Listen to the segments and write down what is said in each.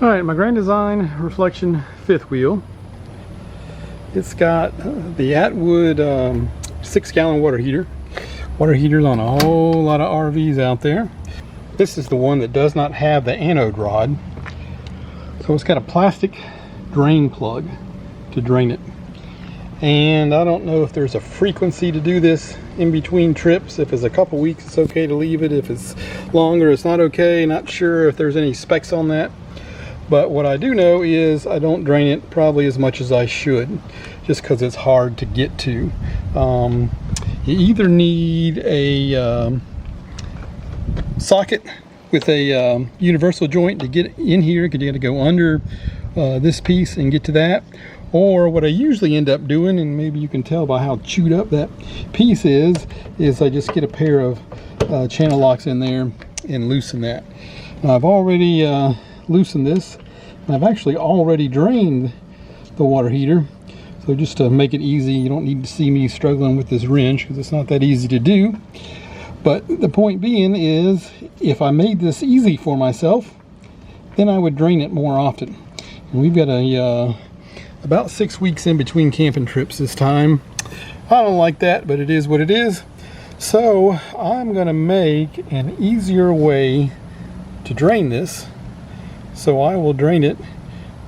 Alright, my Grand Design reflection fifth wheel. It's got the Atwood 6-gallon water heater. Water heaters on a whole lot of RVs out there. This is the one that does not have the anode rod. So it's got a plastic drain plug to drain it. And I don't know if there's a frequency to do this in between trips. If it's a couple weeks, it's okay to leave it. If it's longer, it's not okay. Not sure if there's any specs on that. But what I do know is I don't drain it probably as much as I should, just because it's hard to get to. You either need a socket with a universal joint to get in here, because you got to go under this piece and get to that. Or what I usually end up doing, and maybe you can tell by how chewed up that piece is I just get a pair of channel locks in there and loosen that. Now, I've already loosened this. I've actually already drained the water heater, so just to make it easy, you don't need to see me struggling with this wrench because it's not that easy to do. But the point being is, if I made this easy for myself, then I would drain it more often. And we've got about 6 weeks in between camping trips this time. I don't like that, but it is what it is. So I'm going to make an easier way to drain this, so I will drain it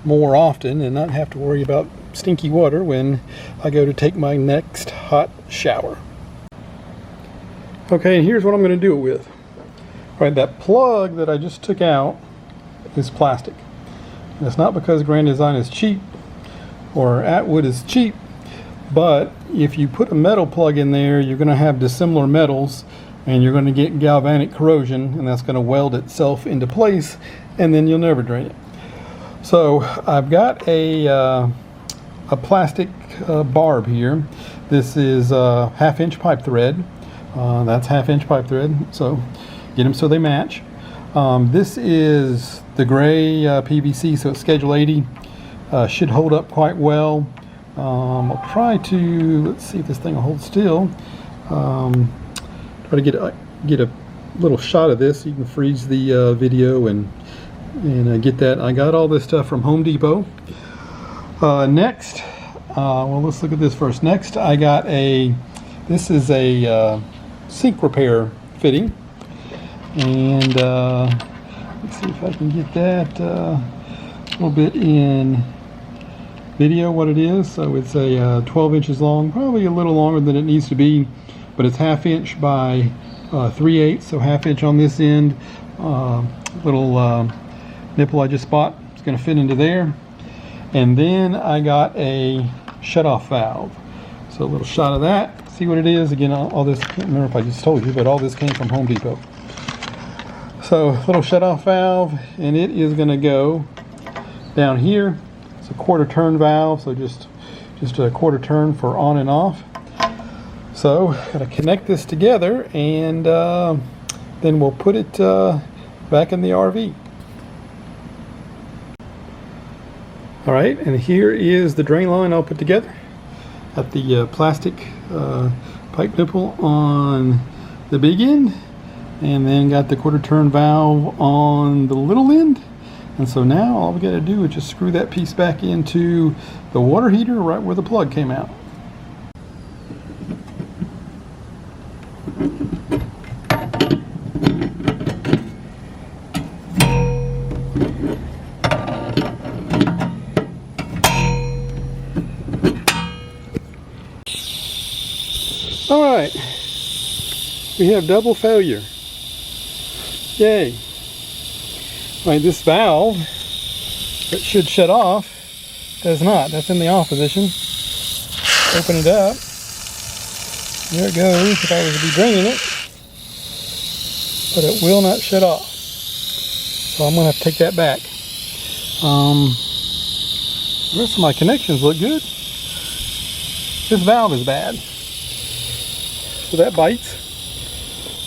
more often and not have to worry about stinky water when I go to take my next hot shower. Okay, and here's what I'm going to do it with. All right, that plug that I just took out is plastic. And it's not because Grand Design is cheap or Atwood is cheap, but if you put a metal plug in there, you're going to have dissimilar metals and you're going to get galvanic corrosion, and that's going to weld itself into place, and then you'll never drain it. So I've got a plastic barb here. This is 1/2-inch pipe thread. That's 1/2-inch pipe thread, so get them so they match. This is the gray PVC, so it's Schedule 80. Should hold up quite well. I'll try to, let's see if this thing will hold still. Try to get a little shot of this. You can freeze the video and get that. I got all this stuff from Home Depot. Next, well, let's look at this first. Next, I got this is a sink repair fitting, and let's see if I can get that a little bit in video what it is. So it's a 12 inches long, probably a little longer than it needs to be, but it's 1/2 inch by 3/8, so 1/2 inch on this end. Little nipple I just bought, it's going to fit into there. And then I got a shut-off valve, so a little shot of that. See what it is. Again, all this, I can't remember if I just told you, but all this came from Home Depot. So little shut-off valve, and it is going to go down here. It's a 1/4 turn valve, so just a 1/4 turn for on and off. So got to connect this together, and then we'll put it back in the RV. All right, and here is the drain line all put together. Got the plastic pipe nipple on the big end, and then got the 1/4 turn valve on the little end. And so now all we got to do is just screw that piece back into the water heater right where the plug came out. All right, we have double failure. Yay. All right, this valve that should shut off does not. That's in the off position. Open it up. There it goes if I was to be draining it. But it will not shut off. So I'm going to have to take that back. The rest of my connections look good. This valve is bad, so that bites.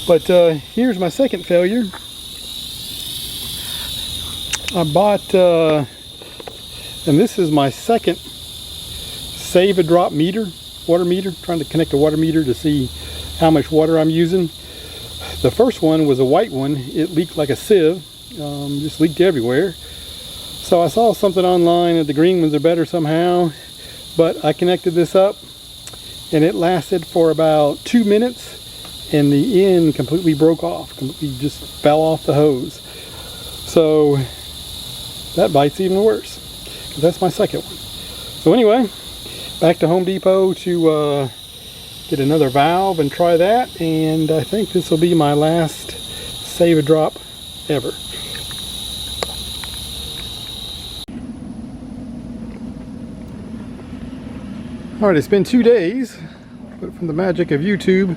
But here's my second failure. I bought, and this is my second save a drop meter, water meter, trying to connect a water meter to see how much water I'm using. The first one was a white one. It leaked like a sieve, just leaked everywhere. So I saw something online that the green ones are better somehow, but I connected this up and it lasted for about 2 minutes and the end completely broke off, completely just fell off the hose. So that bite's even worse, because that's my second one. So anyway, back to Home Depot to get another valve and try that, and I think this will be my last save a drop ever. Alright, it's been 2 days, but from the magic of YouTube,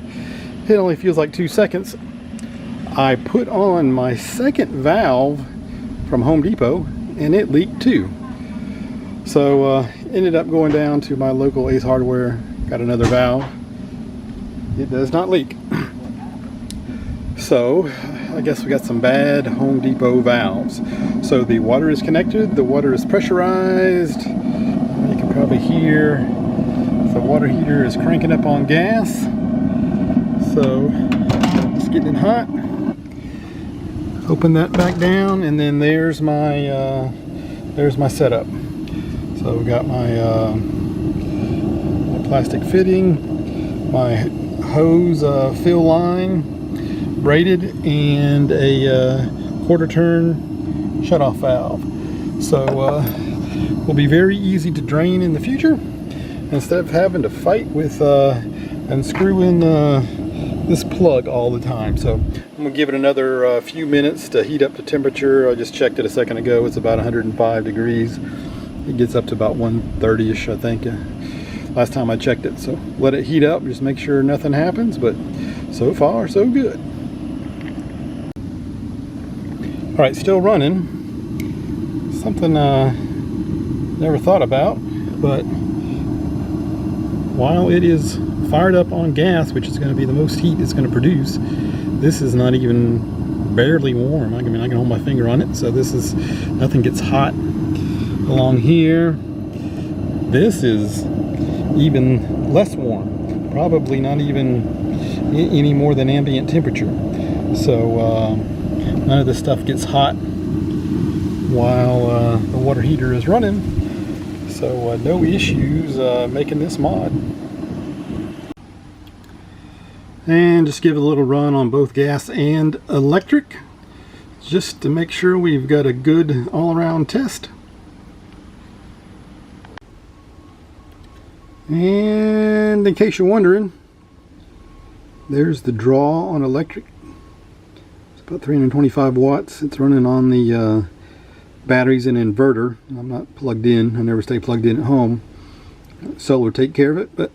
it only feels like 2 seconds. I put on my second valve from Home Depot and it leaked too. So ended up going down to my local Ace Hardware, got another valve. It does not leak. So I guess we got some bad Home Depot valves. So the water is connected, the water is pressurized. You can probably hear the water heater is cranking up on gas. So it's getting hot. Open that back down, and then there's my setup. So we got my plastic fitting, my hose fill line braided, and a quarter turn shutoff valve. So will be very easy to drain in the future, instead of having to fight with unscrewing this plug all the time. So I'm gonna give it another few minutes to heat up to temperature. I just checked it a second ago. It's about 105 degrees. It gets up to about 130-ish, I think, last time I checked it. So let it heat up, just make sure nothing happens, but so far so good. All right, still running. Something never thought about, but while it is fired up on gas, which is going to be the most heat it's going to produce, this is not even barely warm. I mean, I can hold my finger on it, so this is, nothing gets hot along here. This is even less warm, probably not even any more than ambient temperature. So none of this stuff gets hot while the water heater is running. So no issues making this mod. And just give it a little run on both gas and electric, just to make sure we've got a good all-around test. And in case you're wondering, there's the draw on electric. It's about 325 watts. It's running on the batteries and inverter. I'm not plugged in. I never stay plugged in at home. Solar take care of it, but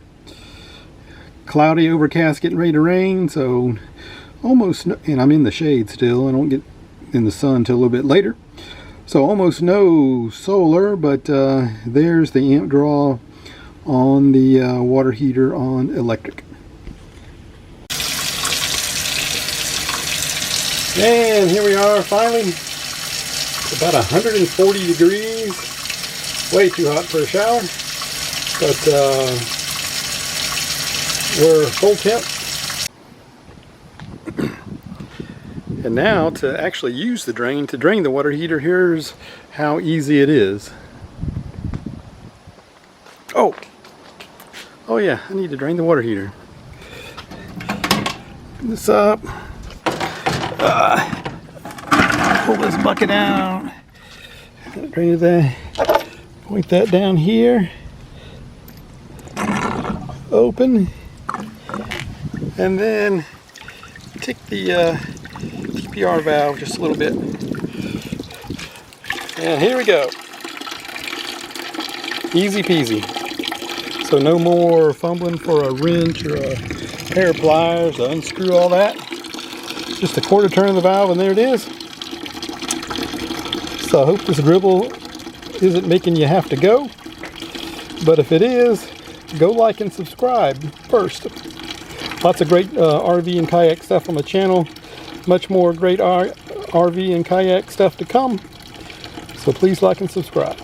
cloudy, overcast, getting ready to rain, so almost no, and I'm in the shade still. I don't get in the sun until a little bit later. So almost no solar, but there's the amp draw on the water heater on electric. And here we are finally. It's about 140 degrees. Way too hot for a shower. But we're full temp. And now to actually use the drain, to drain the water heater, here's how easy it is. Oh yeah, I need to drain the water heater. Put this up. Pull this bucket out. Drain that. Point that down here. Open. And then take the TPR valve just a little bit. And here we go. Easy peasy. So no more fumbling for a wrench or a pair of pliers to unscrew all that. Just a quarter turn of the valve and there it is. So I hope this dribble isn't making you have to go. But if it is, go like and subscribe first. Lots of great RV and kayak stuff on the channel. Much more great RV and kayak stuff to come. So please like and subscribe.